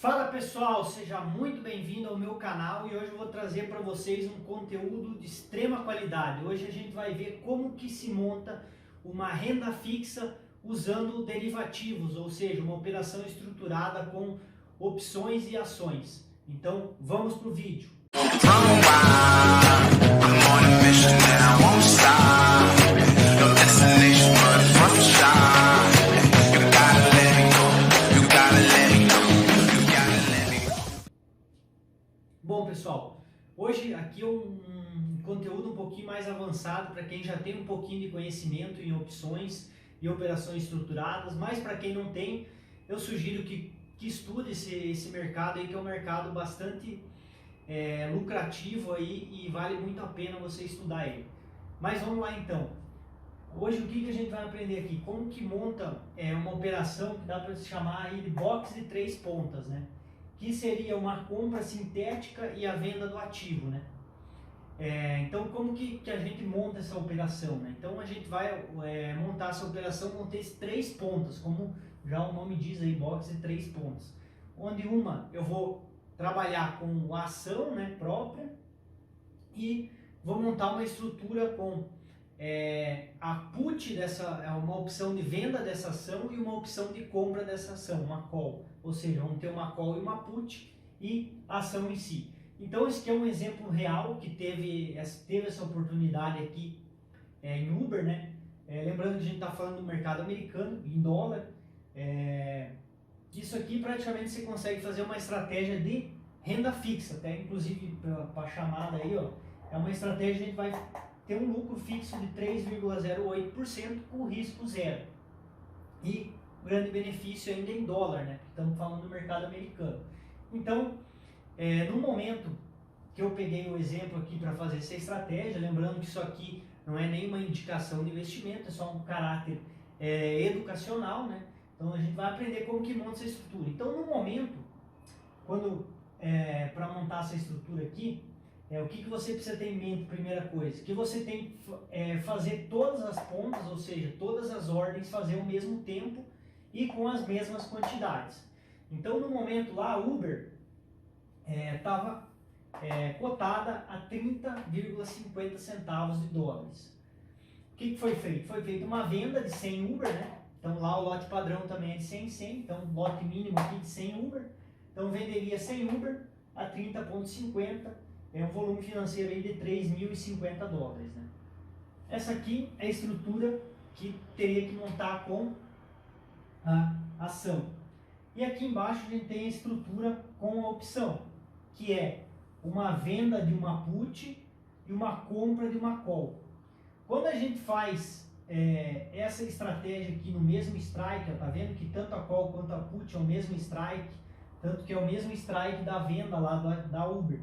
Fala pessoal, seja muito bem-vindo ao meu canal e hoje eu vou trazer para vocês um conteúdo de extrema qualidade. Hoje a gente vai ver como que se monta uma renda fixa usando derivativos, ou seja, uma operação estruturada com opções e ações. Então vamos para o vídeo. Bom pessoal, hoje aqui é um conteúdo um pouquinho mais avançado para quem já tem um pouquinho de conhecimento em opções e operações estruturadas, mas para quem não tem, eu sugiro que estude esse mercado aí, que é um mercado bastante lucrativo aí e vale muito a pena você estudar ele. Mas vamos lá então. Hoje o que a gente vai aprender aqui? Como que monta uma operação que dá para se chamar aí de box de 3 pontas, né? Que seria uma compra sintética e a venda do ativo, né? Então, como que a gente monta essa operação, né? Então, a gente vai montar essa operação com 3 pontas, como já o nome diz aí, box de 3 pontas. Onde uma eu vou trabalhar com a ação, né, própria e vou montar uma estrutura com a put uma opção de venda dessa ação e uma opção de compra dessa ação, uma call. Ou seja, vamos ter uma call e uma put e a ação em si. Então esse aqui é um exemplo real que teve essa oportunidade aqui em Uber, né? Lembrando que a gente está falando do mercado americano, em dólar. Isso aqui praticamente você consegue fazer uma estratégia de renda fixa, até inclusive para a chamada aí, ó, é uma estratégia que a gente vai ter um lucro fixo de 3,08% com risco zero. E grande benefício ainda em dólar, né? Estamos falando do mercado americano. Então, no momento que eu peguei o exemplo aqui para fazer essa estratégia, lembrando que isso aqui não é nenhuma indicação de investimento, é só um caráter educacional, né? Então a gente vai aprender como que monta essa estrutura. Então, no momento, para montar essa estrutura aqui, o que você precisa ter em mente, primeira coisa? Que você tem que fazer todas as pontas, ou seja, todas as ordens fazer ao mesmo tempo e com as mesmas quantidades. Então, no momento lá, a Uber estava cotada a 30,50 centavos de dólares. O que foi feito? Foi feita uma venda de 100 Uber, né? Então, lá o lote padrão também é de 100 em 100, então lote mínimo aqui de 100 Uber. Então, venderia 100 Uber a 30,50, um volume financeiro aí de 3.050 dólares, né? Essa aqui é a estrutura que teria que montar com a ação. E aqui embaixo a gente tem a estrutura com a opção, que é uma venda de uma put e uma compra de uma call. Quando a gente faz essa estratégia aqui no mesmo strike, tá vendo que tanto a call quanto a put é o mesmo strike, tanto que é o mesmo strike da venda lá da Uber.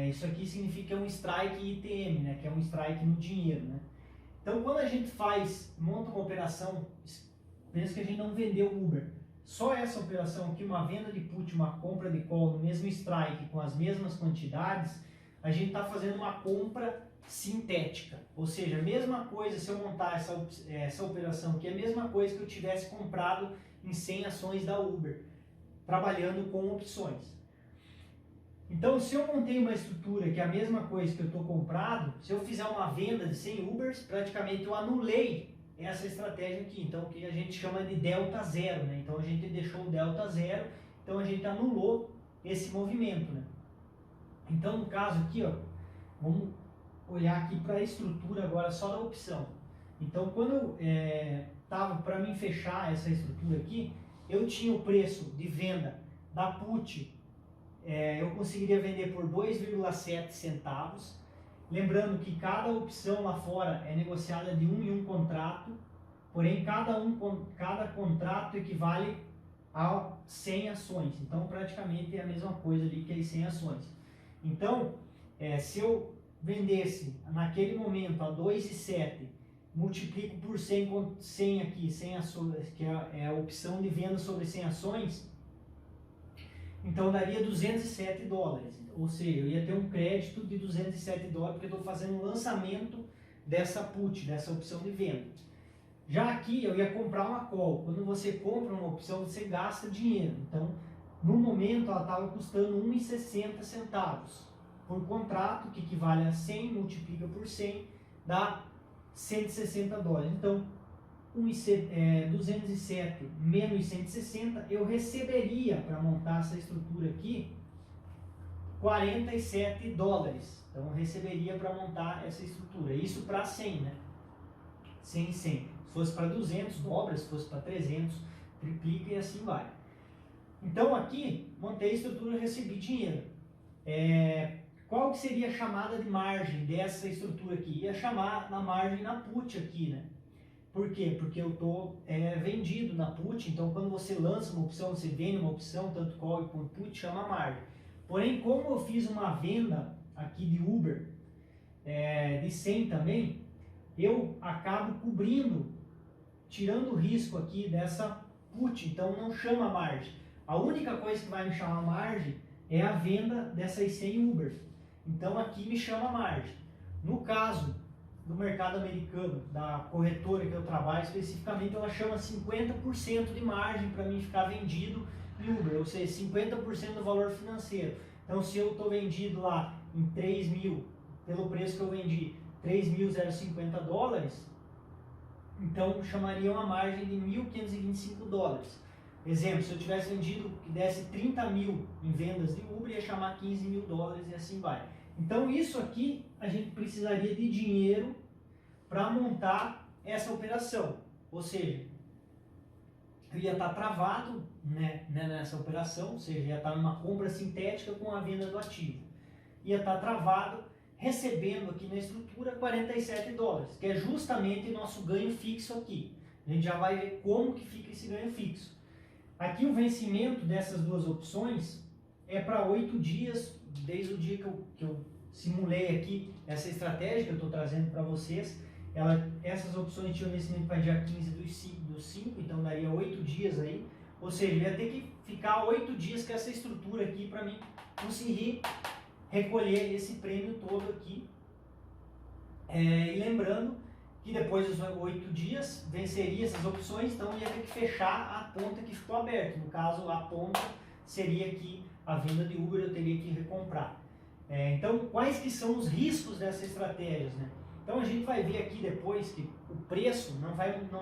Isso aqui significa um strike ITM, né, que é um strike no dinheiro, né? Então, quando a gente monta uma operação, pensa que a gente não vendeu o Uber, só essa operação aqui, uma venda de put, uma compra de call no mesmo strike com as mesmas quantidades, a gente está fazendo uma compra sintética, ou seja, a mesma coisa se eu montar essa operação aqui, é a mesma coisa que eu tivesse comprado em 100 ações da Uber, trabalhando com opções. Então, se eu montei uma estrutura que é a mesma coisa que eu estou comprado, se eu fizer uma venda de 100 Ubers, praticamente eu anulei essa estratégia aqui. Então, o que a gente chama de delta zero, né? Então, a gente deixou o delta zero, então a gente anulou esse movimento, né? Então, no caso aqui, ó, vamos olhar aqui para a estrutura agora só da opção. Então, quando estava para mim fechar essa estrutura aqui, eu tinha o preço de venda da put, eu conseguiria vender por 2,7 centavos. Lembrando que cada opção lá fora é negociada de um em um contrato, porém cada contrato equivale a 100 ações. Então praticamente é a mesma coisa ali que as 100 ações. Então, se eu vendesse naquele momento a 2,7, multiplico por 100 aqui, 100 ações, que é a opção de venda sobre 100 ações, então daria 207 dólares, ou seja, eu ia ter um crédito de 207 dólares porque eu estou fazendo um lançamento dessa put, dessa opção de venda. Já aqui eu ia comprar uma call. Quando você compra uma opção, você gasta dinheiro. Então no momento ela estava custando 1,60 centavos por contrato, que equivale a 100, multiplica por 100, dá 160 dólares. Então, 207 menos 160, eu receberia, para montar essa estrutura aqui, 47 dólares. Então, eu receberia para montar essa estrutura. Isso para 100, né? 100 e 100. Se fosse para 200, dobra. Se fosse para 300, triplica e assim vai. Então, aqui, montei a estrutura e recebi dinheiro. Qual que seria a chamada de margem dessa estrutura aqui? Ia chamar na margem na put aqui, né? Por quê? Porque eu estou vendido na put, então quando você lança uma opção, você vende uma opção, tanto call quanto put, chama margem. Porém, como eu fiz uma venda aqui de Uber, de 100 também, eu acabo cobrindo, tirando o risco aqui dessa put, então não chama margem. A única coisa que vai me chamar margem é a venda dessas 100 Ubers. Então aqui me chama margem. No caso do mercado americano, da corretora que eu trabalho especificamente, ela chama 50% de margem para mim ficar vendido em Uber, ou seja, 50% do valor financeiro. Então se eu estou vendido lá em 3 mil, pelo preço que eu vendi, 3.050 dólares, então chamaria uma margem de 1.525 dólares. Exemplo, se eu tivesse vendido que desse 30 mil em vendas de Uber, ia chamar 15 mil dólares e assim vai. Então isso aqui a gente precisaria de dinheiro para montar essa operação. Ou seja, eu ia estar travado, né, nessa operação, ou seja, ia estar numa compra sintética com a venda do ativo. Ia estar travado recebendo aqui na estrutura 47 dólares, que é justamente o nosso ganho fixo aqui. A gente já vai ver como que fica esse ganho fixo. Aqui o vencimento dessas duas opções é para 8 dias, desde o dia que eu simulei aqui essa estratégia que eu estou trazendo para vocês. Essas opções tinham vencimento para dia 15 do 5, então daria 8 dias aí. Ou seja, ia ter que ficar 8 dias com essa estrutura aqui para mim conseguir recolher esse prêmio todo aqui. E lembrando que depois dos 8 dias venceria essas opções, então ia ter que fechar a ponta que ficou aberta. No caso, a ponta seria aqui a venda de Uber, eu teria que recomprar. Então, quais que são os riscos dessas estratégias, né? Então, a gente vai ver aqui depois que o preço não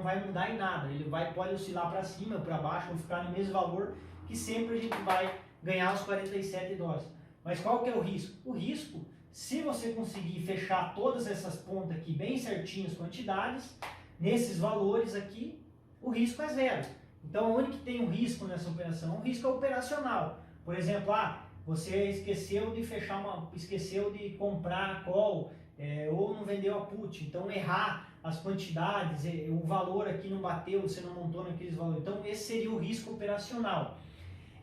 vai mudar em nada. Ele pode oscilar para cima, para baixo, ou ficar no mesmo valor, que sempre a gente vai ganhar os 47 dólares. Mas qual que é o risco? O risco, se você conseguir fechar todas essas pontas aqui bem certinhas, quantidades, nesses valores aqui, o risco é zero. Então, onde que tem um risco nessa operação? O risco é operacional. Por exemplo, você esqueceu de comprar a call, ou não vendeu a put, então errar as quantidades, o valor aqui não bateu, você não montou naqueles valores. Então, esse seria o risco operacional.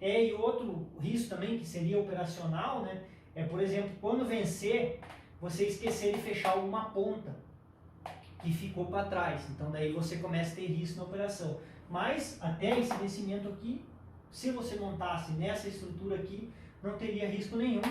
E outro risco também, que seria operacional, né? Por exemplo, quando vencer, você esquecer de fechar alguma ponta que ficou para trás. Então, daí você começa a ter risco na operação. Mas, até esse vencimento aqui, se você montasse nessa estrutura aqui, não teria risco nenhum.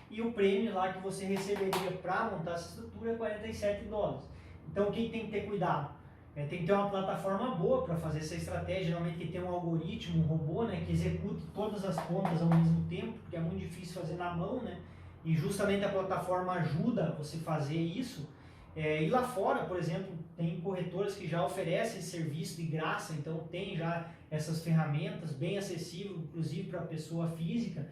E o prêmio lá que você receberia para montar essa estrutura é 47 dólares. Então, quem tem que ter cuidado? Tem que ter uma plataforma boa para fazer essa estratégia, geralmente que tem um algoritmo, um robô, né, que execute todas as pontas ao mesmo tempo, porque é muito difícil fazer na mão, né, e justamente a plataforma ajuda você a fazer isso. E lá fora, por exemplo, tem corretoras que já oferecem esse serviço de graça, então tem já essas ferramentas bem acessíveis, inclusive para a pessoa física.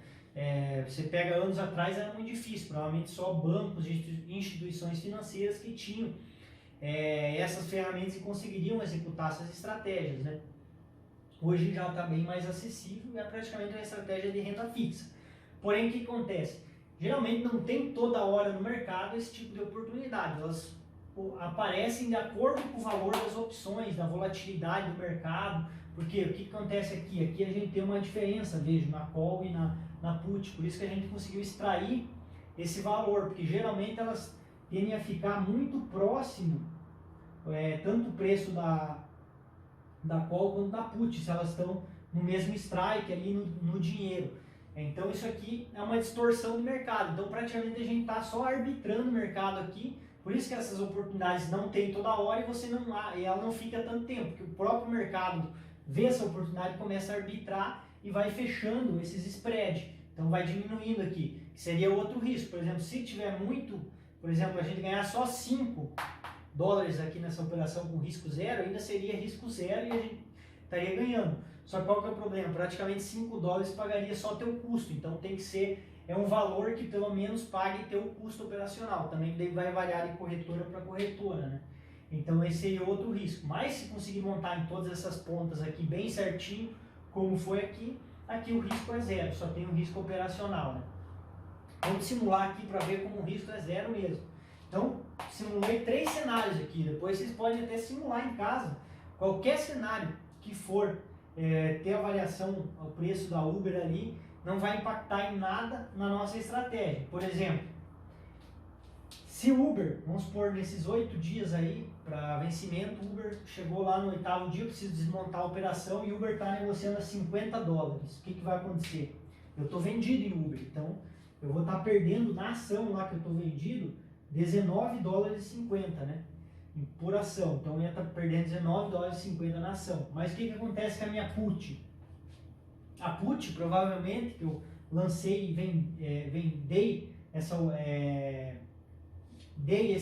Você pega anos atrás, era muito difícil, provavelmente só bancos e instituições financeiras que tinham essas ferramentas e conseguiriam executar essas estratégias, né? Hoje já está bem mais acessível e é praticamente uma estratégia de renda fixa. Porém, o que acontece? Geralmente não tem toda hora no mercado esse tipo de oportunidade. Elas aparecem de acordo com o valor das opções, da volatilidade do mercado. Porque o que acontece aqui? Aqui a gente tem uma diferença, veja, na call e na put. Por isso que a gente conseguiu extrair esse valor, porque geralmente elas tendem a ficar muito próximo, tanto o preço da call quanto da put, se elas estão no mesmo strike ali no dinheiro. Então isso aqui é uma distorção do mercado. Então praticamente a gente está só arbitrando o mercado aqui. Por isso que essas oportunidades não tem toda hora e ela não fica tanto tempo, porque o próprio mercado vê essa oportunidade, começa a arbitrar e vai fechando esses spread. Então vai diminuindo aqui, que seria outro risco. Por exemplo, se tiver muito, por exemplo, a gente ganhar só 5 dólares aqui nessa operação com risco zero, ainda seria risco zero e a gente estaria ganhando. Só que qual que é o problema? Praticamente 5 dólares pagaria só teu custo, então tem que ser um valor que pelo menos pague teu custo operacional. Também vai variar de corretora para corretora, né? Então esse seria outro risco. Mas se conseguir montar em todas essas pontas aqui bem certinho, como foi aqui, aqui o risco é zero, só tem o risco operacional, né? Vamos simular aqui para ver como o risco é zero mesmo. Então, simulei 3 cenários aqui, depois vocês podem até simular em casa. Qualquer cenário que for ter a variação, o preço da Uber ali, não vai impactar em nada na nossa estratégia. Por exemplo, se o Uber, vamos supor, nesses 8 dias aí, para vencimento, o Uber chegou lá no 8º dia, eu preciso desmontar a operação e o Uber está negociando a 50 dólares. O que vai acontecer? Eu estou vendido em Uber, então eu vou estar perdendo na ação lá que eu estou vendido 19 dólares e 50, né? Por ação. Então eu ia estar perdendo 19 dólares e 50 na ação. Mas o que acontece com a minha put? A put, provavelmente, que eu lancei e dei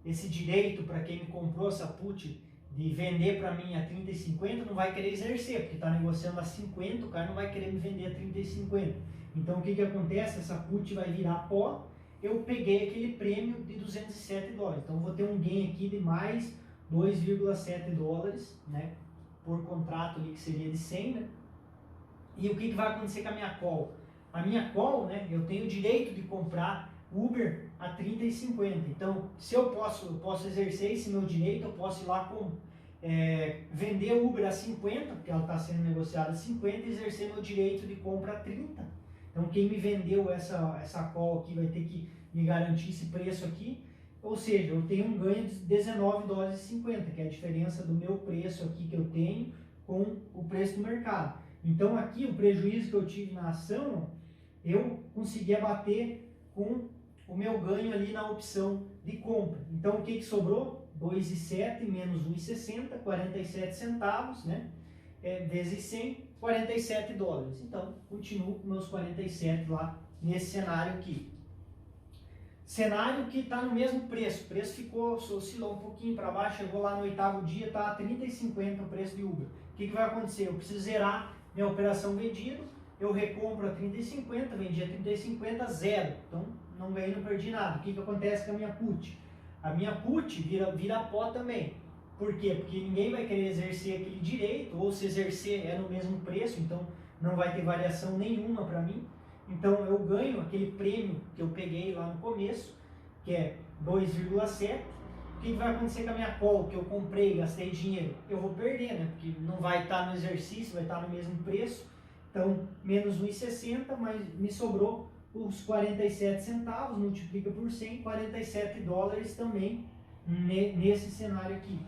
esse direito para quem me comprou essa put de vender para mim a 30 e 50, não vai querer exercer, porque está negociando a 50, o cara não vai querer me vender a 30 e 50. Então o que acontece? Essa put vai virar pó, eu peguei aquele prêmio de 207 dólares. Então eu vou ter um gain aqui de mais 2,7 dólares, né, por contrato ali que seria de 100, né? E o que vai acontecer com a minha call? A minha call, né, eu tenho o direito de comprar Uber a 30 e 50. Então, se eu posso exercer esse meu direito, eu posso ir lá vender o Uber a 50, porque ela está sendo negociada a 50, e exercer meu direito de compra a 30. Então, quem me vendeu essa call aqui vai ter que me garantir esse preço aqui. Ou seja, eu tenho um ganho de 19 dólares e 50, que é a diferença do meu preço aqui que eu tenho com o preço do mercado. Então, aqui o prejuízo que eu tive na ação, eu consegui abater com o meu ganho ali na opção de compra. Então, o que sobrou? 2,7 menos 1,60, 47 centavos, né? Vezes 100, 47 dólares. Então, continuo com meus 47 lá nesse cenário aqui. Cenário que está no mesmo preço. O preço oscilou um pouquinho para baixo, chegou lá no 8º dia, está a 30 e 50 o preço de Uber. O que vai acontecer? Eu preciso zerar minha operação vendida, eu recompro a 30 e 50, vendi a 30 e 50, zero. Então, não ganhei, não perdi nada. O que acontece com a minha put? A minha put vira pó também. Por quê? Porque ninguém vai querer exercer aquele direito, ou se exercer é no mesmo preço, então não vai ter variação nenhuma para mim. Então eu ganho aquele prêmio que eu peguei lá no começo, que é 2,7. O que vai acontecer com a minha call, que eu comprei, gastei dinheiro? Eu vou perder, né? Porque não vai estar no exercício, vai estar no mesmo preço. Então, menos 1,60, mas me sobrou os 47 centavos, multiplica por 100, 47 dólares também nesse cenário aqui.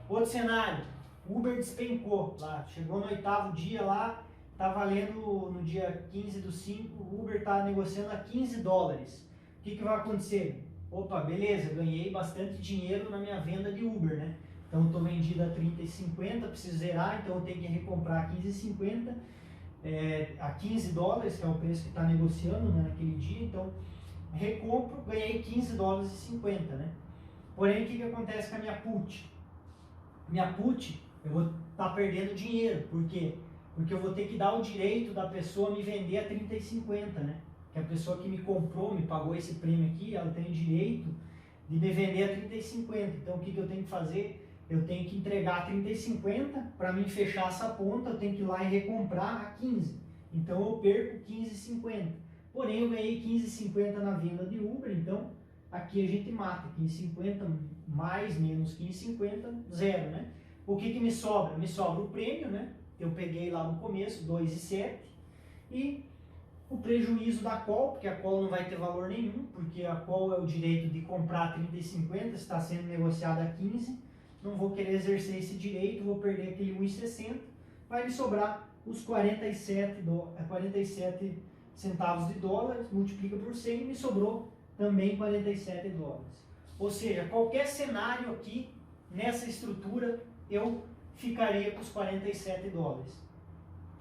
Outro cenário, Uber despencou lá, chegou no 8º dia lá, tá valendo no dia 15/5, o Uber tá negociando a 15 dólares. O que vai acontecer? Opa, beleza, ganhei bastante dinheiro na minha venda de Uber, né? Então estou vendido a 30 e 50, preciso zerar, então eu tenho que recomprar a 15,50. A 15 dólares, que é o preço que está negociando, né, naquele dia, então recompro, ganhei 15 dólares e 50, né? Porém, o que acontece com a minha put? Minha put, eu vou estar perdendo dinheiro, por quê? Porque eu vou ter que dar o direito da pessoa me vender a 30 e 50, né? Que a pessoa que me comprou, me pagou esse prêmio aqui, ela tem o direito de me vender a 30 e 50, então o que eu tenho que fazer? Eu tenho que entregar a 30 e 50, para mim fechar essa ponta, eu tenho que ir lá e recomprar a 15. Então eu perco 15,50. Porém, eu ganhei 15,50 na venda de Uber, então aqui a gente mata 15,50 mais menos 15,50, zero, né? O que me sobra? Me sobra o prêmio, né? Eu peguei lá no começo, 2,7, e o prejuízo da call, porque a call não vai ter valor nenhum, porque a call é o direito de comprar 30 e 50, está sendo negociada a 15, não vou querer exercer esse direito, vou perder aquele 1,60, vai me sobrar os 47 centavos de dólares, multiplica por 100, e me sobrou também 47 dólares. Ou seja, qualquer cenário aqui, nessa estrutura, eu ficaria com os 47 dólares.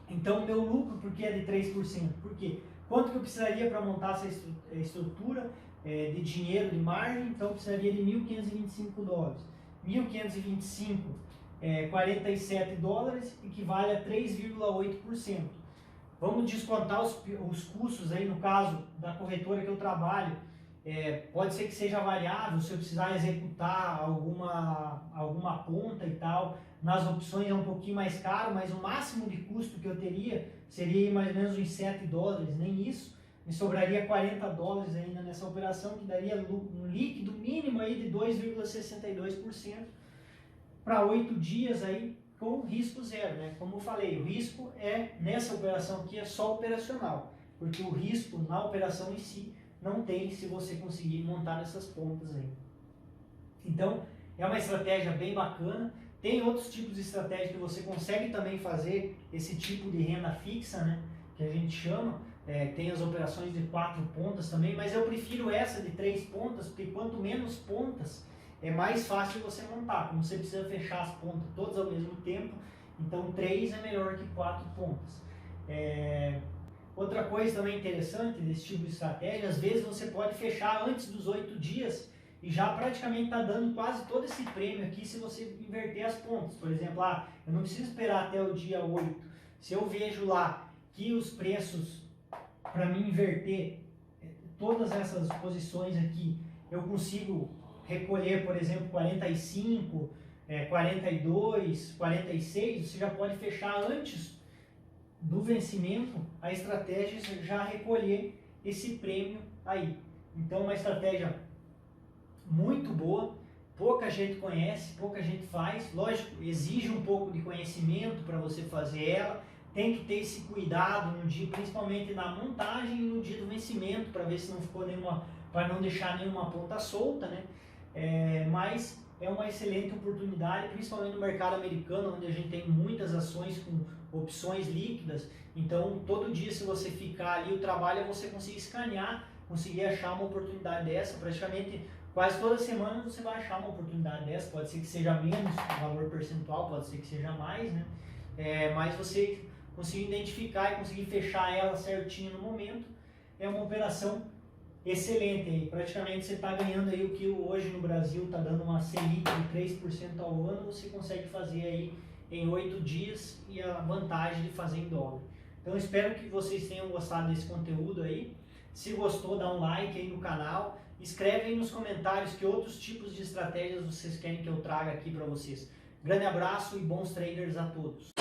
Então, meu lucro, por que é de 3%? Por quê? Quanto que eu precisaria para montar essa estrutura de dinheiro, de margem? Então, eu precisaria de $1.525. 1.525, 47 dólares, equivale a 3,8%. Vamos descontar os custos aí, no caso da corretora que eu trabalho. Pode ser que seja variável, se eu precisar executar alguma conta e tal. Nas opções é um pouquinho mais caro, mas o máximo de custo que eu teria seria mais ou menos uns 7 dólares, nem isso. Me sobraria 40 dólares ainda nessa operação, que daria um líquido mínimo aí de 2,62% para 8 dias aí, com risco zero, né? Como eu falei, o risco nessa operação aqui é só operacional, porque o risco na operação em si não tem se você conseguir montar essas pontas aí. Então, é uma estratégia bem bacana. Tem outros tipos de estratégia que você consegue também fazer esse tipo de renda fixa, né? Que a gente chama. Tem as operações de 4 pontas também, mas eu prefiro essa de 3 pontas, porque quanto menos pontas, é mais fácil você montar. Como você precisa fechar as pontas todas ao mesmo tempo, então 3 é melhor que 4 pontas. Outra coisa também interessante desse tipo de estratégia, às vezes você pode fechar antes dos 8 dias e já praticamente está dando quase todo esse prêmio aqui se você inverter as pontas. Por exemplo, eu não preciso esperar até o dia 8. Se eu vejo lá que os preços, para mim inverter todas essas posições aqui, eu consigo recolher, por exemplo, 45, 42, 46, você já pode fechar antes do vencimento a estratégia, já recolher esse prêmio aí. Então, uma estratégia muito boa, pouca gente conhece, pouca gente faz. Lógico, exige um pouco de conhecimento para você fazer ela, tem que ter esse cuidado no dia, principalmente na montagem e no dia do vencimento, para ver se não ficou para não deixar nenhuma ponta solta, né? Mas é uma excelente oportunidade, principalmente no mercado americano, onde a gente tem muitas ações com opções líquidas. Então, todo dia, se você ficar ali, o trabalho é você conseguir escanear, conseguir achar uma oportunidade dessa. Praticamente, quase toda semana você vai achar uma oportunidade dessa. Pode ser que seja menos o valor percentual, pode ser que seja mais, né? Mas você conseguir identificar e conseguir fechar ela certinho no momento, é uma operação excelente aí. Praticamente você está ganhando aí o que hoje no Brasil está dando uma Selic de 3% ao ano, você consegue fazer aí em 8 dias, e a vantagem de fazer em dólar. Então espero que vocês tenham gostado desse conteúdo aí. Se gostou, dá um like aí no canal, escreve aí nos comentários que outros tipos de estratégias vocês querem que eu traga aqui para vocês. Grande abraço e bons traders a todos.